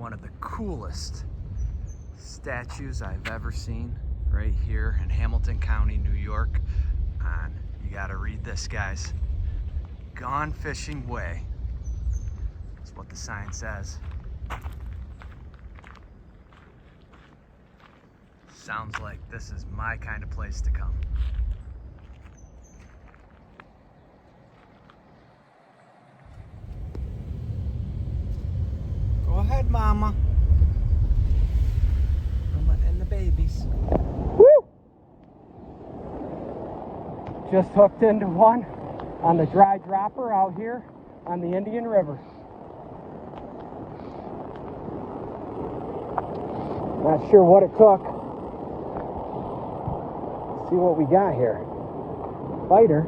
one of the coolest statues I've ever seen right here in Hamilton County, New York. You gotta read this, guys. Gone Fishing Way. That's what the sign says. Sounds like this is my kind of place to come. Go ahead, Mama. Mama and the babies. Woo! Just hooked into one on the dry dropper out here on the Indian River. Not sure what it took. Let's see what we got here. Fighter.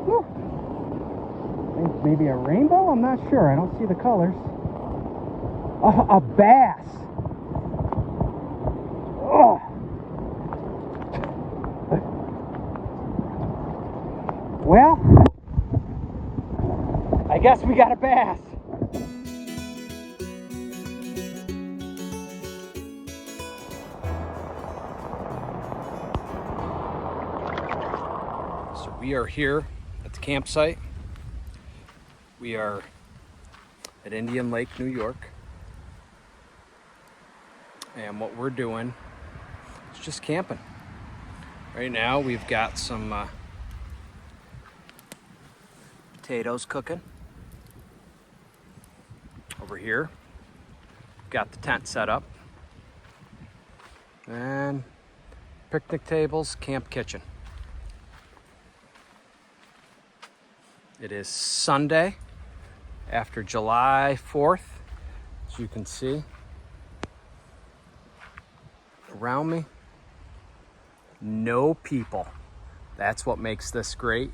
Whew. I think maybe a rainbow? I'm not sure. I don't see the colors. Oh, a bass. Oh. Well, I guess we got a bass. So we are here at the campsite. We are at Indian Lake, New York. And what we're doing is just camping. Right now we've got some potatoes cooking. Over here, got the tent set up. And picnic tables, camp kitchen. It is Sunday after July 4th, as you can see. Around me, no people. That's what makes this great.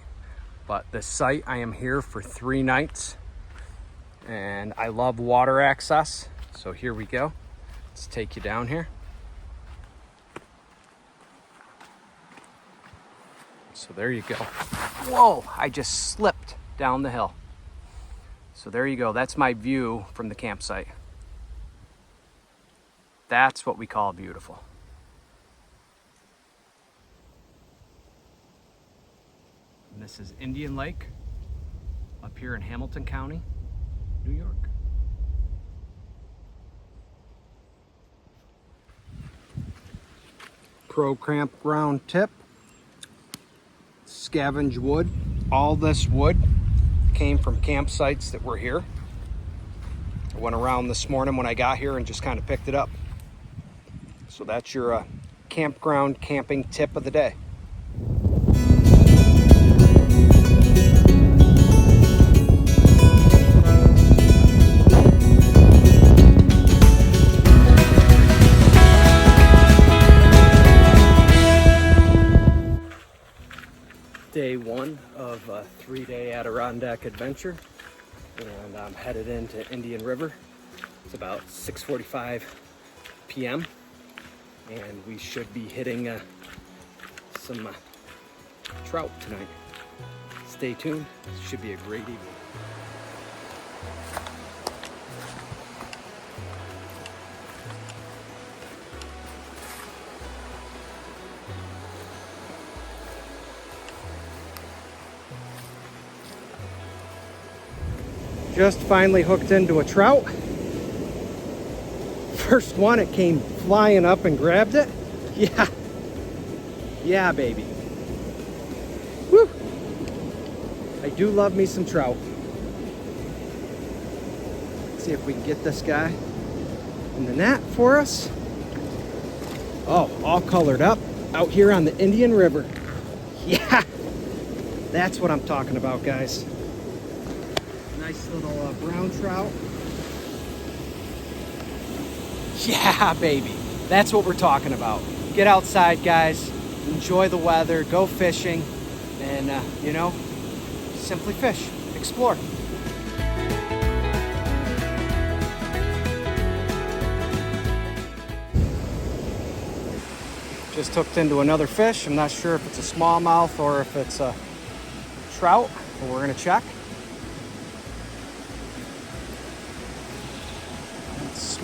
But the site, I am here for 3 nights, and I love water access. So here we go. Let's take you down here. So there you go. Whoa, I just slipped down the hill. So there you go. That's my view from the campsite. That's what we call beautiful. And this is Indian Lake up here in Hamilton County, New York. Pro campground tip. Scavenge wood. All this wood came from campsites that were here. I went around this morning when I got here and just kind of picked it up. So that's your campground camping tip of the day. Day 1 of a 3-day Adirondack adventure, and I'm headed into Indian River. It's about 6:45 p.m. and we should be hitting some trout tonight. Stay tuned. It should be a great evening. Just finally hooked into a trout. First one, it came flying up and grabbed it. Yeah, baby. Woo! I do love me some trout. Let's see if we can get this guy in the net for us. Oh, all colored up out here on the Indian River. Yeah, that's what I'm talking about, guys. Nice little brown trout. Yeah, baby. That's what we're talking about. Get outside, guys. Enjoy the weather. Go fishing. And, simply fish. Explore. Just hooked into another fish. I'm not sure if it's a smallmouth or if it's a trout, but we're going to check.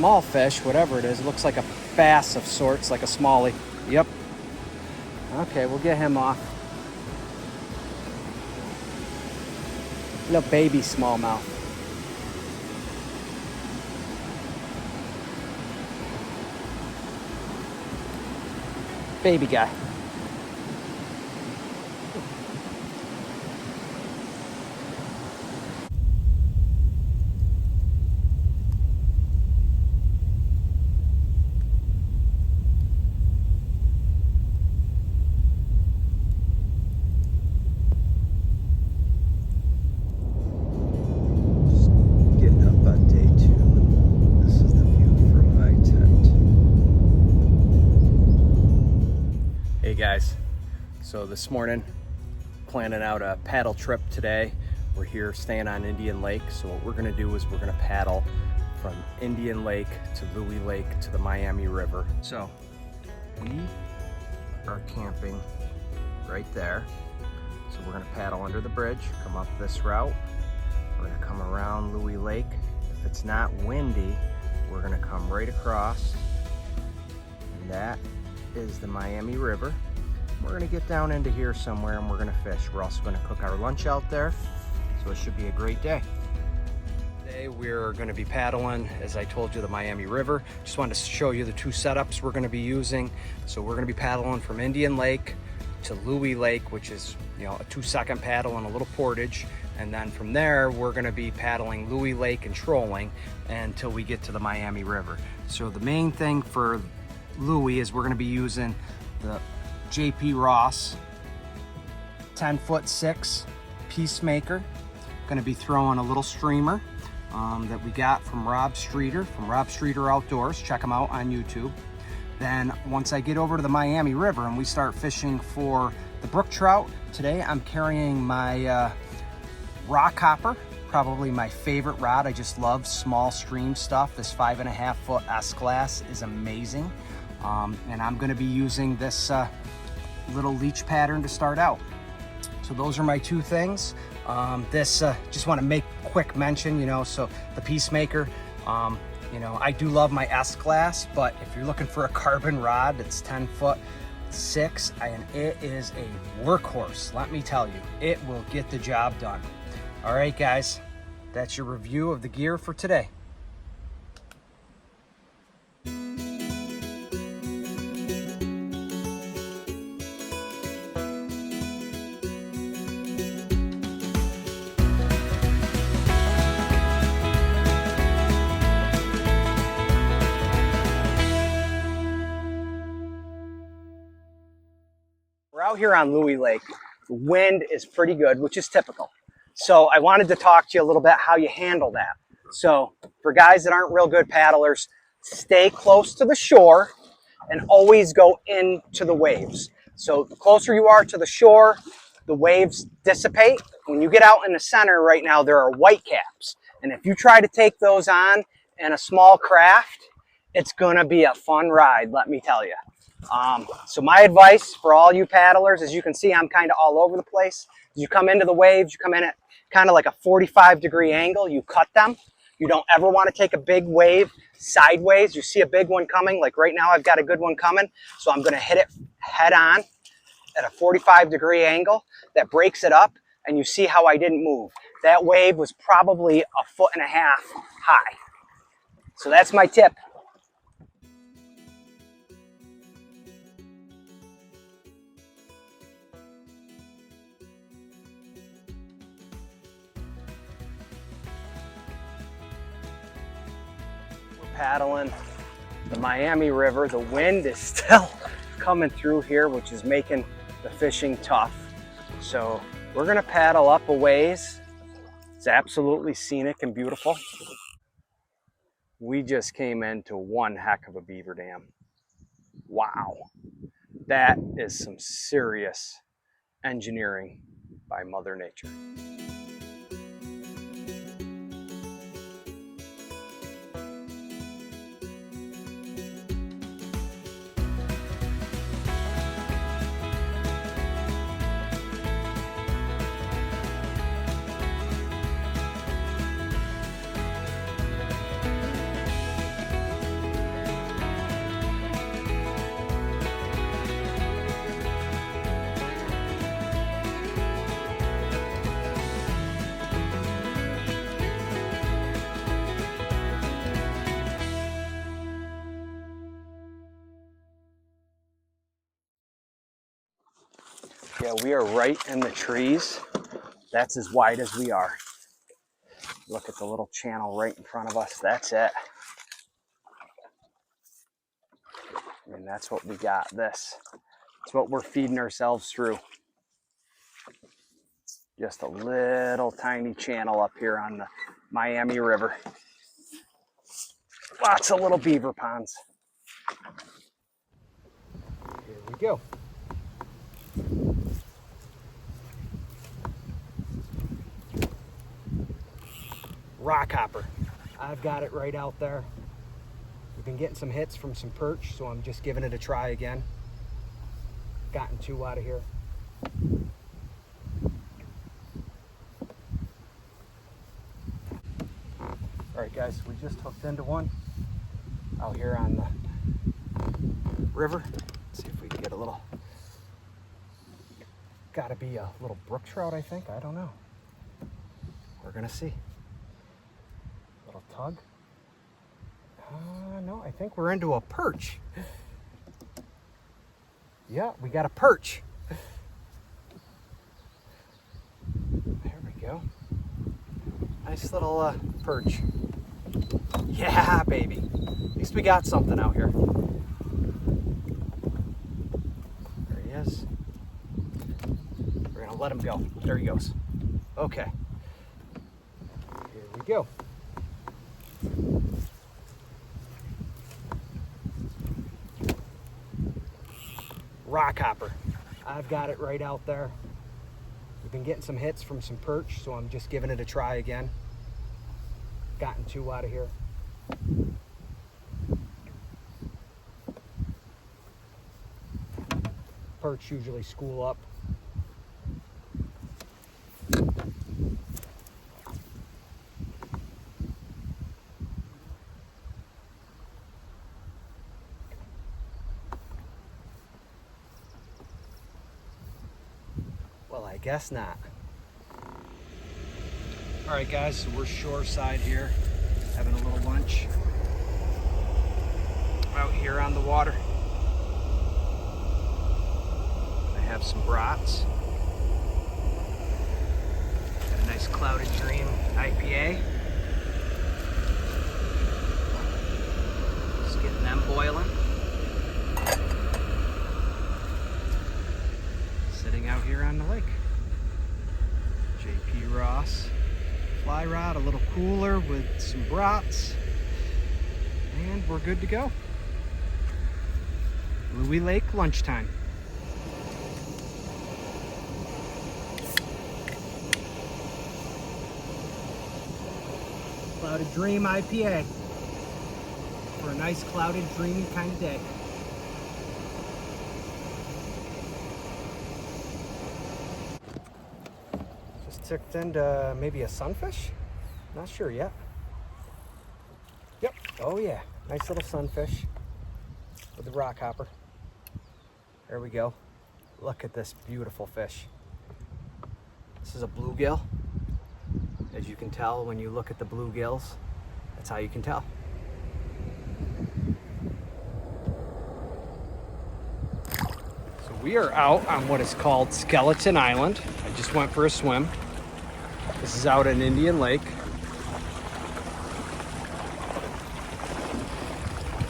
small fish, whatever it is. It looks like a bass of sorts, like a smallie. Yep. Okay, we'll get him off. Little baby smallmouth. Baby guy. Hey guys, so this morning planning out a paddle trip today. We're here staying on Indian Lake, so what we're gonna do is we're gonna paddle from Indian Lake to Louis Lake to the Miami River. So we are camping right there. So we're gonna paddle under the bridge, come up this route. We're gonna come around Louis Lake. If it's not windy, we're gonna come right across, and that is the Miami River. We're gonna get down into here somewhere and we're gonna fish. We're also gonna cook our lunch out there, so it should be a great day. Today we're gonna be paddling, as I told you, the Miami River. Just wanted to show you the two setups we're gonna be using. So we're gonna be paddling from Indian Lake to Louis Lake, which is, you know, a 2-second paddle and a little portage. And then from there, we're gonna be paddling Louis Lake and trolling until we get to the Miami River. So the main thing for Louis is we're going to be using the JP Ross 10'6" Peacemaker. Going to be throwing a little streamer that we got from Rob Streeter, Outdoors. Check him out on YouTube. Then once I get over to the Miami River and we start fishing for the brook trout, today I'm carrying my rock hopper, probably my favorite rod. I just love small stream stuff. This 5.5 foot S-Class is amazing. And I'm gonna be using this little leech pattern to start out. So those are my two things. Just wanna make quick mention, you know, so the Peacemaker, you know, I do love my S-Class, but if you're looking for a carbon rod that's 10'6", and it is a workhorse, let me tell you, it will get the job done. All right, guys, that's your review of the gear for today. We're out here on Louis Lake. The wind is pretty good, which is typical. So I wanted to talk to you a little bit how you handle that. So for guys that aren't real good paddlers, stay close to the shore and always go into the waves. So the closer you are to the shore, the waves dissipate. When you get out in the center right now, there are white caps. And if you try to take those on in a small craft, it's gonna be a fun ride, let me tell you. So my advice for all you paddlers, as you can see, I'm kind of all over the place. You come into the waves, you come in at kind of like a 45-degree angle, you cut them. You don't ever want to take a big wave sideways. You see a big one coming, like right now I've got a good one coming, so I'm going to hit it head on at a 45-degree angle. That breaks it up, and you see how I didn't move. That wave was probably 1.5 foot high. So that's my tip. Paddling the Miami River. The wind is still coming through here, which is making the fishing tough. So we're gonna paddle up a ways. It's absolutely scenic and beautiful. We just came into one heck of a beaver dam. Wow, that is some serious engineering by Mother Nature. Yeah, we are right in the trees. That's as wide as we are. Look at the little channel right in front of us. That's it. And that's what we got. That's what we're feeding ourselves through. Just a little tiny channel up here on the Miami River. Lots of little beaver ponds. Here we go. Rock hopper. I've got it right out there. We've been getting some hits from some perch, so I'm just giving it a try again. Gotten 2 out of here. All right, guys, we just hooked into one out here on the river. Let's see if we can get a little, gotta be a little brook trout, I think. I don't know. We're gonna see. Little tug. No, I think we're into a perch. Yeah, we got a perch. There we go. Nice little perch. Yeah, baby. At least we got something out here. There he is. We're gonna let him go. There he goes. Okay. Here we go. Rock hopper. I've got it right out there. We've been getting some hits from some perch, so I'm just giving it a try again. Gotten 2 out of here. Perch usually school up. Well, I guess not. All right, guys, so we're shoreside here, having a little lunch out here on the water. I have some brats. Got a nice Clouded Dream IPA. Just getting them boiling. Sitting out here on the lake. JP Ross fly rod, a little cooler with some brats, and we're good to go. Louis Lake lunchtime. Clouded Dream IPA for a nice clouded, dreamy kind of day. Ticked into maybe a sunfish? Not sure yet. Yep. Oh yeah. Nice little sunfish with the rock hopper. There we go. Look at this beautiful fish. This is a bluegill. As you can tell when you look at the bluegills, that's how you can tell. So we are out on what is called Skeleton Island. I just went for a swim. This is out in Indian Lake.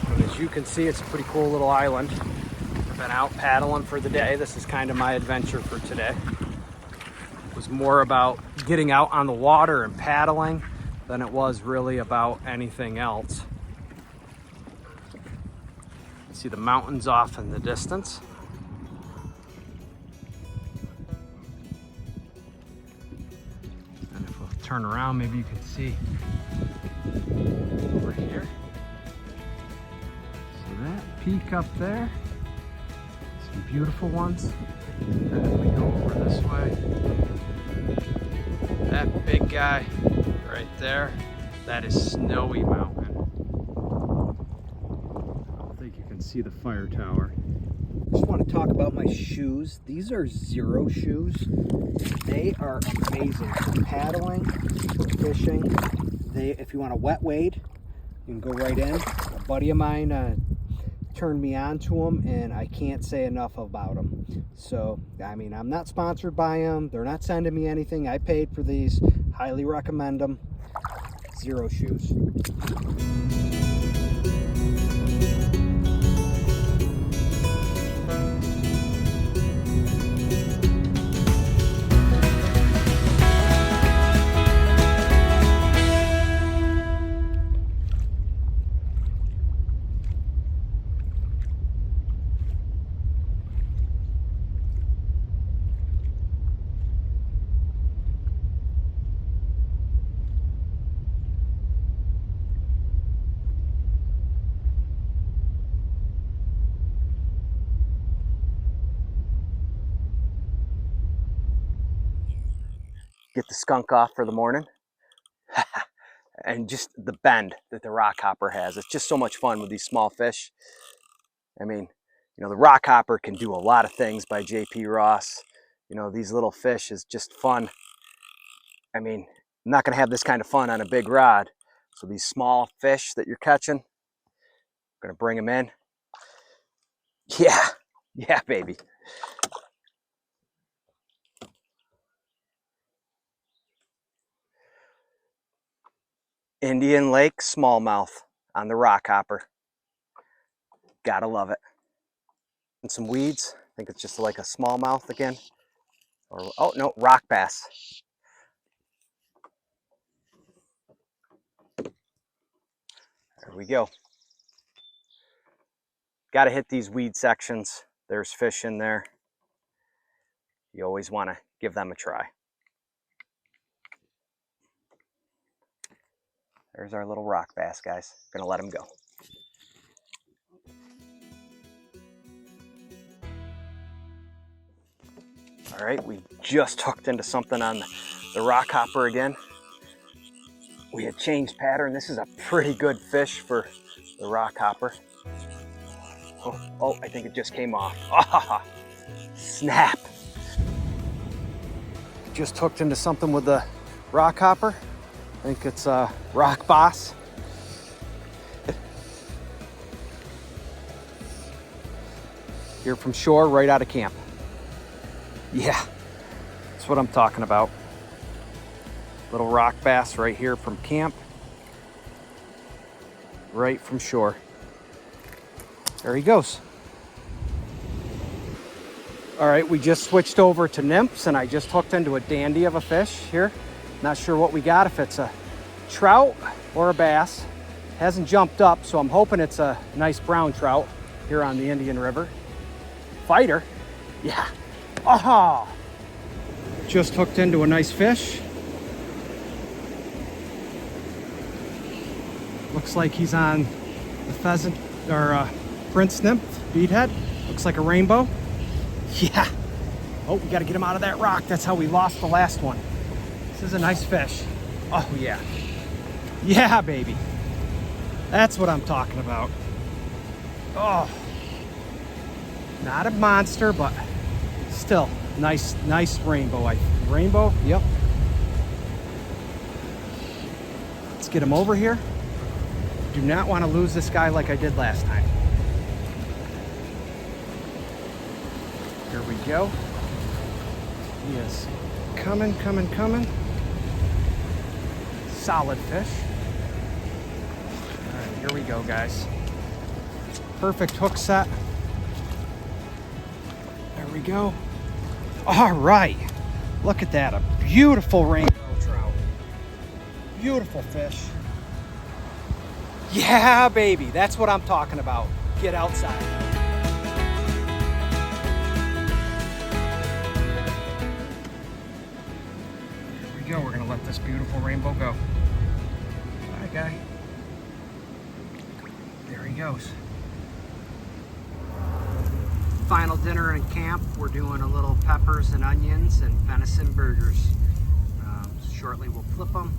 And as you can see, it's a pretty cool little island. I've been out paddling for the day. This is kind of my adventure for today. It was more about getting out on the water and paddling than it was really about anything else. You see the mountains off in the distance. Turn around, maybe you can see over here. So that peak up there, some beautiful ones. And if we go over this way, that big guy right there, that is Snowy Mountain. I don't think you can see the fire tower. I just want to talk about my shoes. These are Zero shoes. They are amazing for paddling, for fishing. If you want to wet wade, you can go right in. A buddy of mine turned me on to them, and I can't say enough about them. So, I mean, I'm not sponsored by them. They're not sending me anything. I paid for these. Highly recommend them. Zero shoes. Get the skunk off for the morning. And just the bend that the rock hopper has. It's just so much fun with these small fish. I mean, you know, the rock hopper can do a lot of things by J.P. Ross. You know, these little fish is just fun. I mean, I'm not going to have this kind of fun on a big rod. So these small fish that you're catching, I'm going to bring them in. Yeah, yeah, baby. Indian Lake smallmouth on the rock hopper. Gotta love it. And some weeds. I think it's just like a smallmouth again. Or, oh no, rock bass. There we go. Got to hit these weed sections. There's fish in there. You always want to give them a try. There's our little rock bass, guys. Gonna let him go. All right, we just hooked into something on the rock hopper again. We had changed pattern. This is a pretty good fish for the rock hopper. Oh, I think it just came off. Ah, snap. Just hooked into something with the rock hopper. I think it's a rock boss. Here from shore, right out of camp. Yeah, that's what I'm talking about. Little rock bass right here from camp. Right from shore. There he goes. All right, we just switched over to nymphs, and I just hooked into a dandy of a fish here. Not sure what we got, if it's a trout or a bass. Hasn't jumped up, so I'm hoping it's a nice brown trout here on the Indian River. Fighter, yeah. Aha! Just hooked into a nice fish. Looks like he's on the pheasant or prince nymph beadhead. Looks like a rainbow. Yeah. Oh, we got to get him out of that rock. That's how we lost the last one. This is a nice fish. Oh, yeah. Yeah, baby. That's what I'm talking about. Oh. Not a monster, but still nice rainbow. Rainbow, yep. Let's get him over here. Do not want to lose this guy like I did last time. Here we go. He is coming. Solid fish. All right, here we go, guys. Perfect hook set. There we go. All right. Look at that. A beautiful rainbow trout. Beautiful fish. Yeah, baby. That's what I'm talking about. Get outside. Here we go. We're going to let this beautiful rainbow go. Bye, guy. There he goes. Final dinner in camp. We're doing a little peppers and onions and venison burgers. Shortly we'll flip them,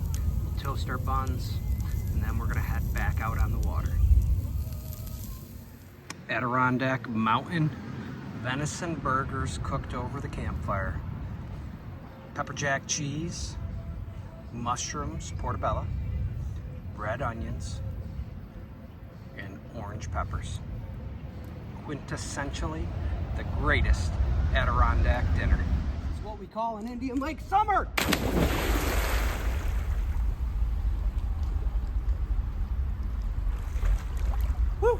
toast our buns, and then we're gonna head back out on the water. Adirondack mountain venison burgers cooked over the campfire. Pepper jack cheese, mushrooms, portobello, red onions, and orange peppers. quintessentially the greatest Adirondack dinner. It's what we call an Indian Lake summer. Woo!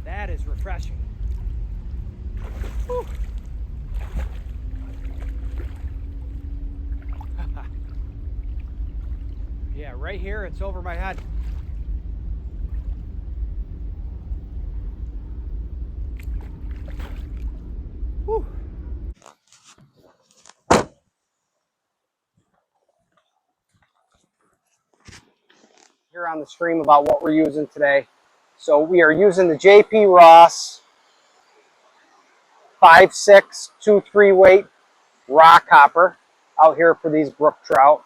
That is refreshing. Woo! Yeah, right here, it's over my head. Woo. Here on the stream about what we're using today. So we are using the J.P. Ross 5.623 weight rock hopper out here for these brook trout.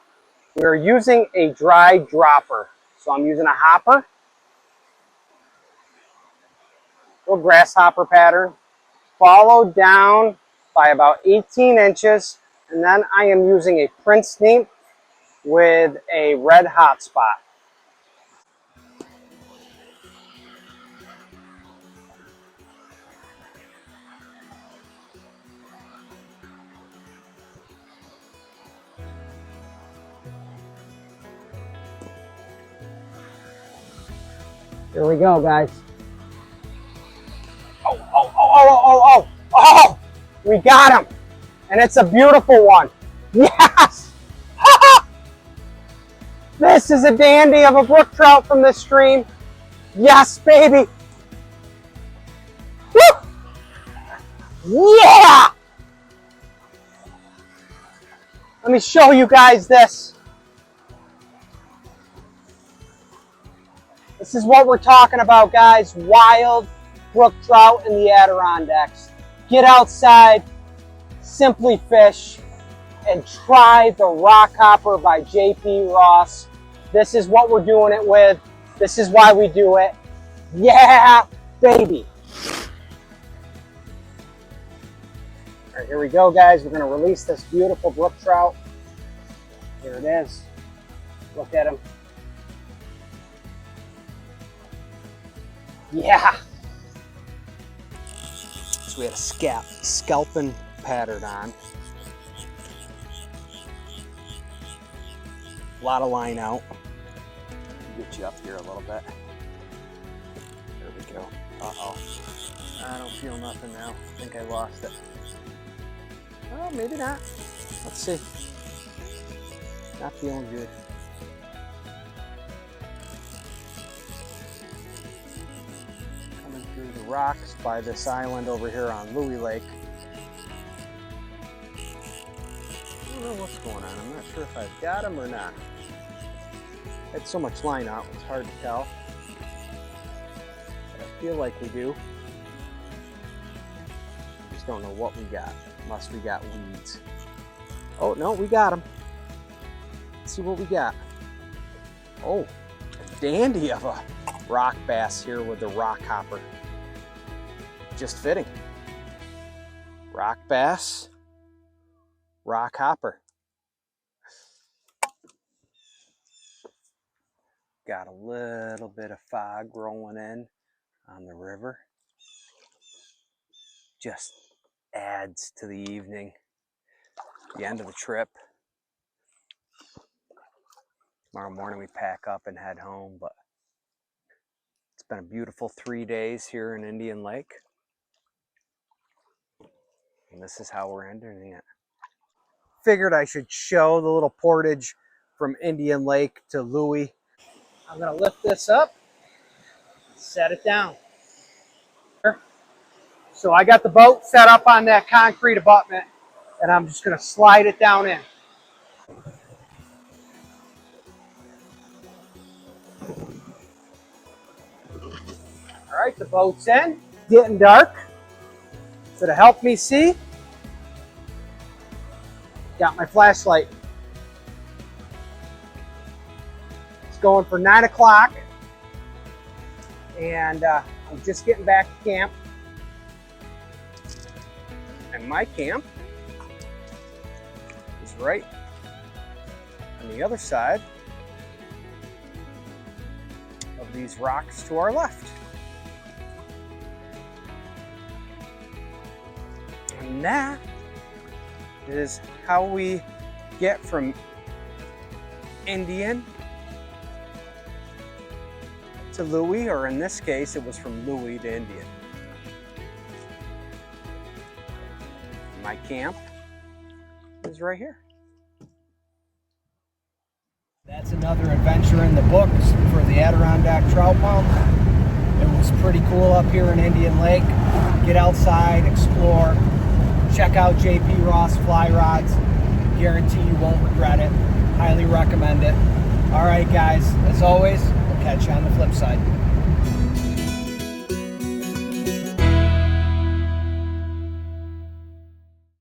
We're using a dry dropper. So I'm using a hopper, little grasshopper pattern, followed down by about 18 inches, and then I am using a Prince nymph with a red hot spot. Here we go, guys. Oh, we got him. And it's a beautiful one. Yes! This is a dandy of a brook trout from this stream. Yes, baby. Woo! Yeah! Let me show you guys this. This is what we're talking about, guys. Wild brook trout in the Adirondacks. Get outside, simply fish, and try the rock hopper by J.P. Ross. This is what we're doing it with. This is why we do it. Yeah, baby. All right, here we go, guys. We're going to release this beautiful brook trout. Here it is. Look at him. Yeah. So we had a scalping pattern on. A lot of line out. Get you up here a little bit. There we go. Uh-oh. I don't feel nothing now. I think I lost it. Oh, maybe not. Let's see. Not feeling good. Coming through the rocks by this island over here on Louis Lake. I don't know what's going on. I'm not sure if I've got him or not. It's so much line out, it's hard to tell. But I feel like we do. Just don't know what we got. Unless we got weeds. Oh, no, we got him. Let's see what we got. Oh, a dandy of a rock bass here with the rock hopper. Just fitting. Rock bass, rock hopper. Got a little bit of fog rolling in on the river. Just adds to the evening, the end of the trip. Tomorrow morning we pack up and head home, but it's been a beautiful 3 days here in Indian Lake. And this is how we're ending it. Figured I should show the little portage from Indian Lake to Louis. I'm gonna lift this up, set it down. So I got the boat set up on that concrete abutment, and I'm just gonna slide it down in. All right, the boat's in, getting dark. So to help me see, got my flashlight. It's going for 9 o'clock, and I'm just getting back to camp. And my camp is right on the other side of these rocks to our left. And that is how we get from Indian to Louis, or in this case, it was from Louis to Indian. My camp is right here. That's another adventure in the books for the Adirondack trout pump. It was pretty cool up here in Indian Lake. Get outside, explore, check out JP Ross fly rods. Guarantee you won't regret it. Highly recommend it. All right, guys, as always, we'll catch you on the flip side.